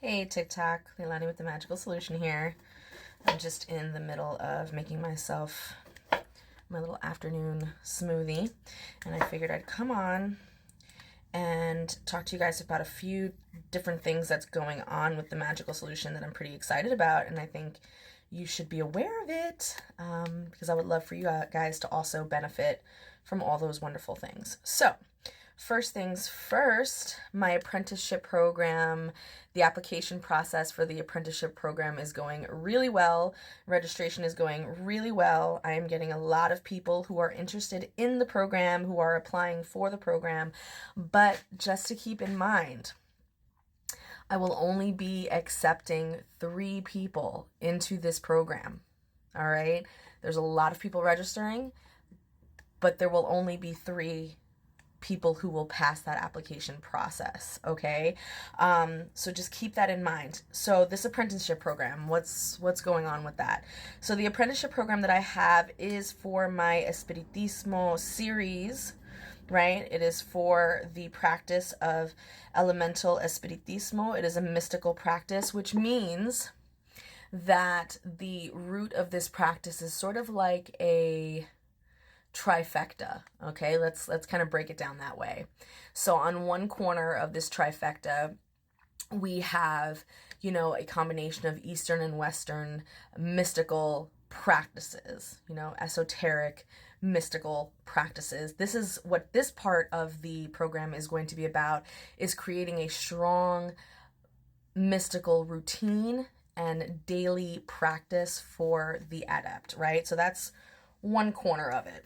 Hey TikTok, Leilani with TheMagickalSolution here. I'm just in the middle of making myself my little afternoon smoothie, and I figured I'd come on and talk to you guys about a few different things that's going on with the Magickal Solution that I'm pretty excited about, and I think you should be aware of it because I would love for you guys to also benefit from all those wonderful things. So, first things first, my apprenticeship program, the application process for the apprenticeship program is going really well. Registration is going really well. I am getting a lot of people who are interested in the program, who are applying for the program, but just to keep in mind, I will only be accepting 3 people into this program. All right? There's a lot of people registering, but there will only be 3 people who will pass that application process, okay? So just keep that in mind. So this apprenticeship program, what's going on with that? So the apprenticeship program that I have is for my Espiritismo series, right? It is for the practice of Elemental Espiritismo. It is a mystical practice, which means that the root of this practice is sort of like a trifecta. Okay, let's kind of break it down that way. So on one corner of this trifecta, we have, a combination of Eastern and Western mystical practices, esoteric mystical practices. This is what this part of the program is going to be about, is creating a strong mystical routine and daily practice for the adept, right? So that's one corner of it.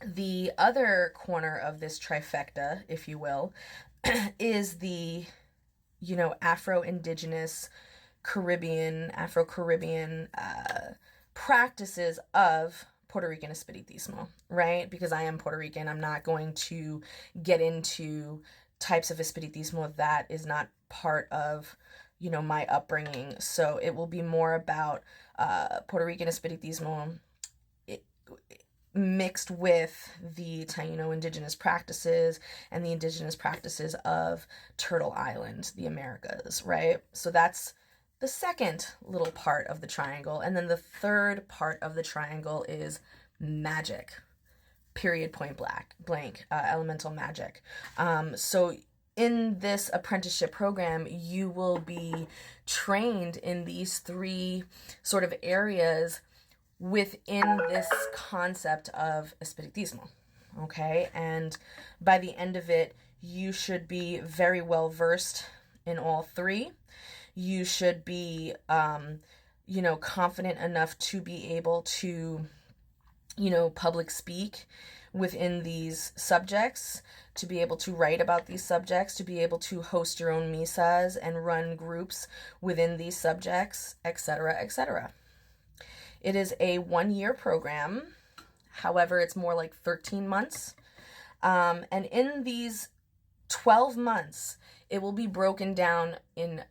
The other corner of this trifecta, if you will, is the, Afro-Indigenous Afro-Caribbean practices of Puerto Rican Espiritismo, right? Because I am Puerto Rican, I'm not going to get into types of Espiritismo that is not part of, my upbringing. So it will be more about Puerto Rican Espiritismo mixed with the Taino indigenous practices and the indigenous practices of Turtle Island, the Americas, right? So that's the second little part of the triangle. And then the third part of the triangle is magic, period, point blank, elemental magic. So in this apprenticeship program, you will be trained in these 3 sort of areas within this concept of Espiritismo, okay? And by the end of it, you should be very well versed in all 3. You should be, confident enough to be able to, public speak within these subjects, to be able to write about these subjects, to be able to host your own misas and run groups within these subjects, etc., etc. It is a 1-year program. However, it's more like 13 months. And in these 12 months, it will be broken down in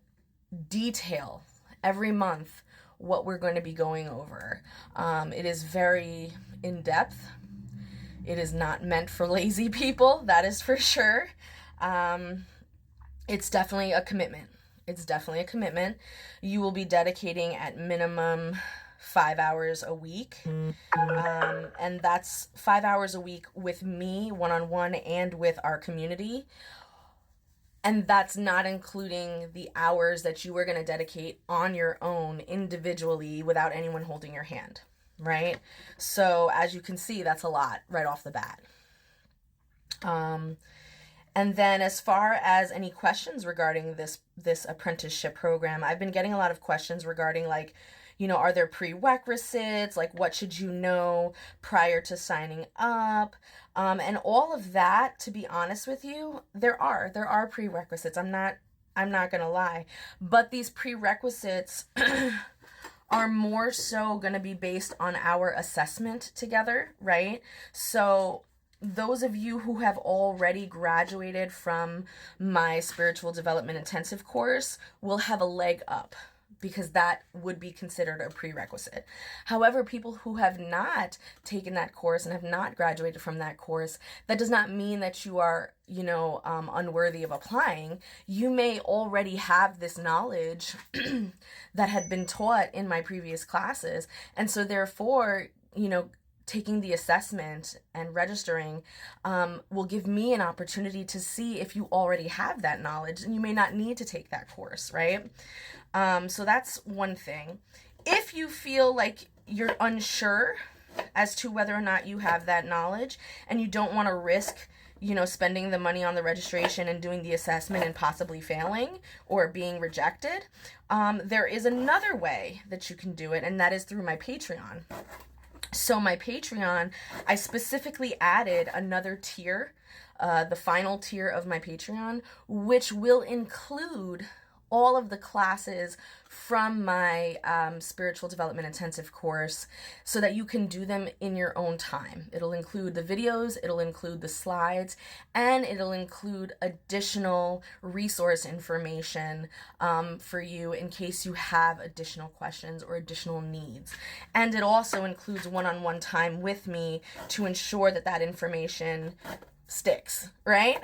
detail every month what we're going to be going over. It is very in-depth. It is not meant for lazy people, that is for sure. It's definitely a commitment. You will be dedicating at minimum 5 hours a week. And that's 5 hours a week with me one-on-one and with our community. And that's not including the hours that you are going to dedicate on your own individually without anyone holding your hand, right? So as you can see, that's a lot right off the bat. And then as far as any questions regarding this apprenticeship program, I've been getting a lot of questions regarding are there prerequisites? Like, what should you know prior to signing up? And all of that, to be honest with you, there are prerequisites. I'm not going to lie. But these prerequisites are more so going to be based on our assessment together, right? So those of you who have already graduated from my spiritual development intensive course will have a leg up because that would be considered a prerequisite. However, people who have not taken that course and have not graduated from that course, that does not mean that you are, unworthy of applying. You may already have this knowledge that had been taught in my previous classes. And so therefore, taking the assessment and registering will give me an opportunity to see if you already have that knowledge, and you may not need to take that course, right? So that's one thing. If you feel like you're unsure as to whether or not you have that knowledge and you don't want to risk, spending the money on the registration and doing the assessment and possibly failing or being rejected, there is another way that you can do it, and that is through my Patreon. So my Patreon, I specifically added another tier, the final tier of my Patreon, which will include all of the classes from my spiritual development intensive course so that you can do them in your own time. It'll include the videos, it'll include the slides, and it'll include additional resource information for you in case you have additional questions or additional needs. And it also includes one-on-one time with me to ensure that that information sticks, right?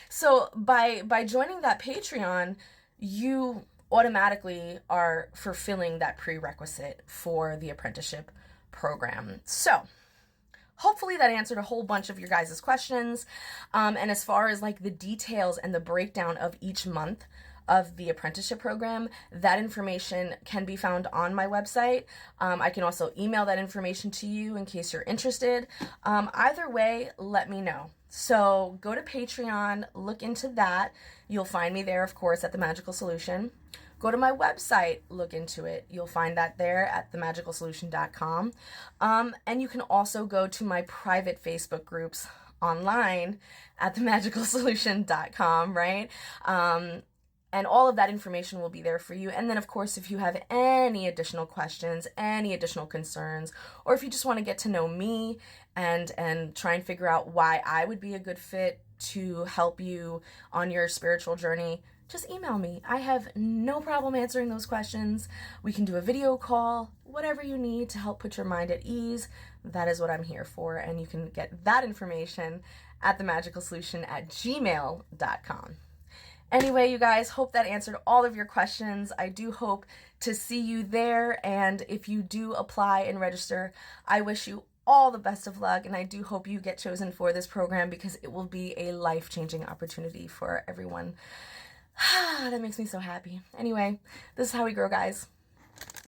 So by joining that Patreon, you automatically are fulfilling that prerequisite for the apprenticeship program. So hopefully that answered a whole bunch of your guys' questions. And as far as like the details and the breakdown of each month of the apprenticeship program, that information can be found on my website. I can also email that information to you in case you're interested. Either way, let me know. So go to Patreon, look into that. You'll find me there, of course, at The Magical Solution. Go to my website, look into it. You'll find that there at TheMagickalSolution.com. And you can also go to my private Facebook groups online at TheMagickalSolution.com, right? And all of that information will be there for you. And then, of course, if you have any additional questions, any additional concerns, or if you just want to get to know me and try and figure out why I would be a good fit to help you on your spiritual journey, just email me. I have no problem answering those questions. We can do a video call, whatever you need to help put your mind at ease. That is what I'm here for. And you can get that information at TheMagickalSolution@gmail.com. Anyway, you guys, hope that answered all of your questions. I do hope to see you there. And if you do apply and register, I wish you all the best of luck. And I do hope you get chosen for this program because it will be a life-changing opportunity for everyone. That makes me so happy. Anyway, this is how we grow, guys.